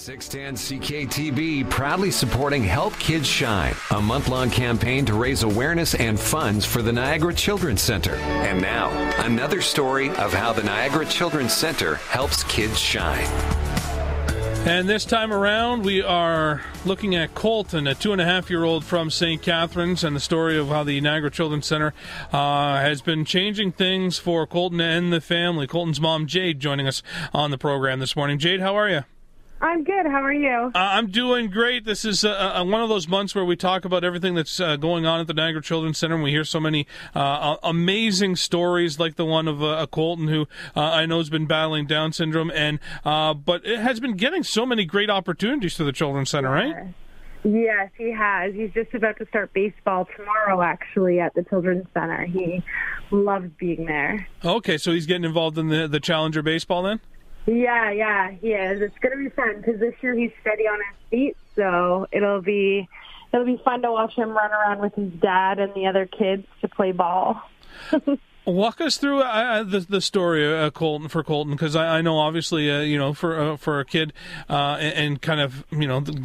610 CKTB proudly supporting Help Kids Shine, a month-long campaign to raise awareness and funds for the Niagara Children's Center. And now, another story of how the Niagara Children's Center helps kids shine. And this time around, we are looking at Colton, a 2.5-year-old from St. Catharines, and the story of how the Niagara Children's Center has been changing things for Colton and the family. Colton's mom, Jade, joining us on the program this morning. Jade, how are you? I'm good. How are you? I'm doing great. This is one of those months where we talk about everything that's going on at the Niagara Children's Center, and we hear so many amazing stories like the one of Colton, who I know has been battling Down syndrome, and but it has been getting so many great opportunities to the Children's Center, right? Yes, he has. He's just about to start baseball tomorrow, actually, at the Children's Center. He loves being there. Okay, so he's getting involved in the Challenger baseball then? Yeah, he is. It's going to be fun because this year he's steady on his feet, so it'll be fun to watch him run around with his dad and the other kids to play ball. Walk us through the story, Colton, because I know obviously, for a kid and kind of,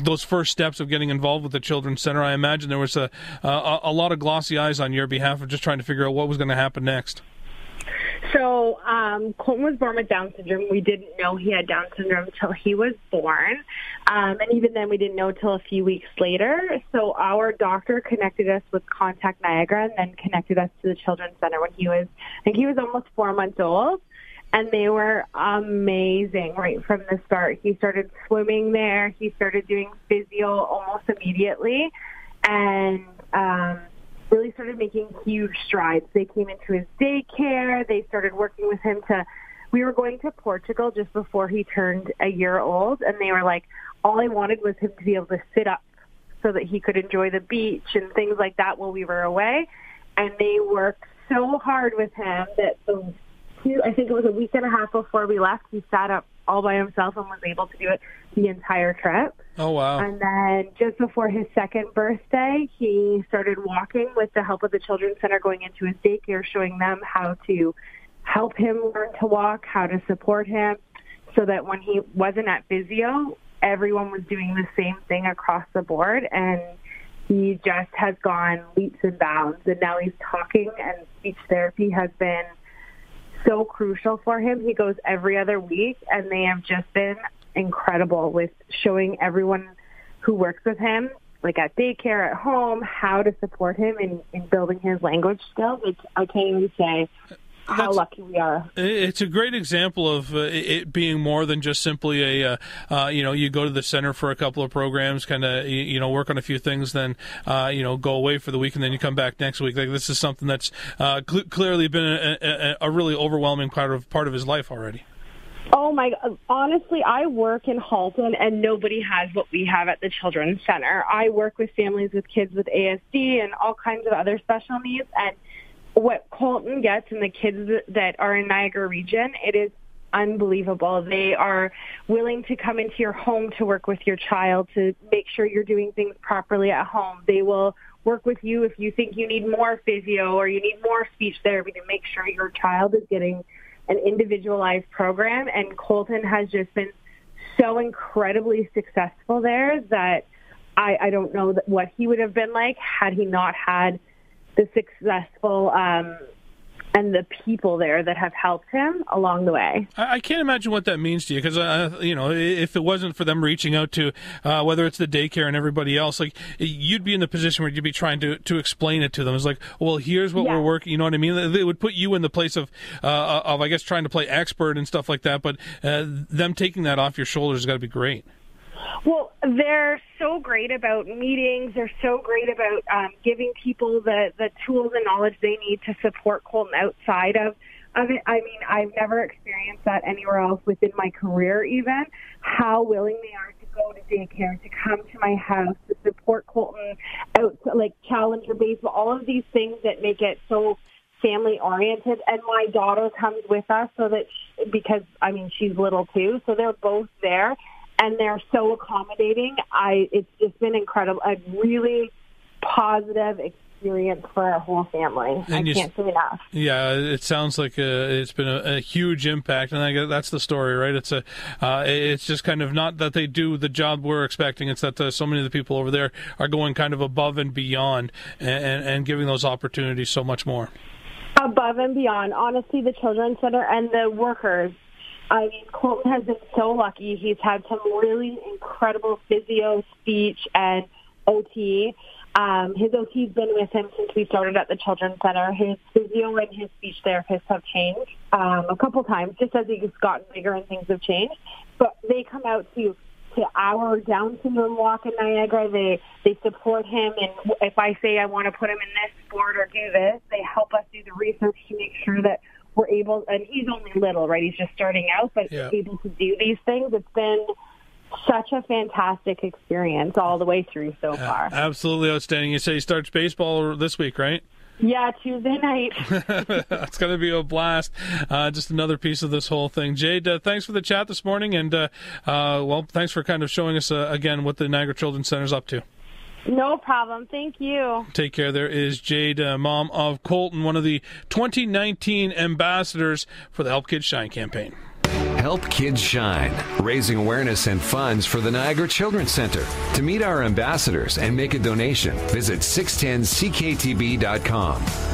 those first steps of getting involved with the Children's Center, I imagine there was a lot of glossy eyes on your behalf of just trying to figure out what was going to happen next. So Colton was born with Down syndrome. We didn't know he had Down syndrome until he was born. And even then we didn't know until a few weeks later. So our doctor connected us with Contact Niagara and then connected us to the Children's Center when he was almost 4 months old. And they were amazing right from the start. He started swimming there. He started doing physio almost immediately. And really started making huge strides. They came into his daycare. They started working with him we were going to Portugal just before he turned a year old, and they were like, all I wanted was him to be able to sit up so that he could enjoy the beach and things like that while we were away. And they worked so hard with him that I think it was a week and a half before we left, he sat up all by himself and was able to do it the entire trip. Oh, wow. And then just before his second birthday, he started walking with the help of the Children's Center, going into his daycare, showing them how to help him learn to walk, how to support him, so that when he wasn't at physio, everyone was doing the same thing across the board. And he just has gone leaps and bounds. And now he's talking, and speech therapy has been so crucial for him. He goes every other week, and they have just been incredible with showing everyone who works with him, like at daycare, at home, how to support him in building his language skills. I can't even say how lucky we are. It's a great example of it being more than just simply you go to the center for a couple of programs, kind of, work on a few things, then, go away for the week, and then you come back next week. Like, this is something that's clearly been a really overwhelming part of his life already. Oh my God. Honestly, I work in Halton and nobody has what we have at the Children's Center. I work with families with kids with ASD and all kinds of other special needs, and what Colton gets and the kids that are in Niagara region, it is unbelievable. They are willing to come into your home to work with your child, to make sure you're doing things properly at home. They will work with you if you think you need more physio or you need more speech therapy, to make sure your child is getting an individualized program. And Colton has just been so incredibly successful there that I don't know what he would have been like had he not had the successful and the people there that have helped him along the way. I can't imagine what that means to you, because if it wasn't for them reaching out to whether it's the daycare and everybody else, like, you'd be in the position where you'd be trying to explain it to them. It's like, well, here's what we're working. You know what I mean? It would put you in the place of I guess trying to play expert and stuff like that. But them taking that off your shoulders has got to be great. Well, they're so great about meetings. They're so great about giving people the tools and knowledge they need to support Colton outside of it. I mean, I've never experienced that anywhere else within my career, even, how willing they are to go to daycare, to come to my house, to support Colton out, like Challenger baseball, all of these things that make it so family-oriented. And my daughter comes with us because she's little too, so they're both there. And they're so accommodating. It's just been incredible. A really positive experience for our whole family. And I can't say enough. Yeah, it sounds like it's been a huge impact, and I guess that's the story, right? It's just kind of not that they do the job we're expecting; it's that so many of the people over there are going kind of above and beyond, and giving those opportunities so much more. Above and beyond. Honestly, the Children's Center and the workers. I mean, Colton has been so lucky. He's had some really incredible physio, speech, and OT. His OT's been with him since we started at the Children's Center. His physio and his speech therapists have changed a couple times, just as he's gotten bigger and things have changed. But they come out to our Down syndrome walk in Niagara. They support him, and if I say I want to put him in this sport or do this, they help us do the research to make sure that we're able, and he's only little, right? He's just starting out, but able to do these things. It's been such a fantastic experience all the way through so far. Absolutely outstanding. You say he starts baseball this week, right? Yeah, Tuesday night. It's going to be a blast. Just another piece of this whole thing. Jade, thanks for the chat this morning, and thanks for kind of showing us again what the Niagara Children's Center's up to. No problem. Thank you. Take care. There is Jade, mom of Colton, one of the 2019 ambassadors for the Help Kids Shine campaign. Help Kids Shine, raising awareness and funds for the Niagara Children's Center. To meet our ambassadors and make a donation, visit 610cktb.com.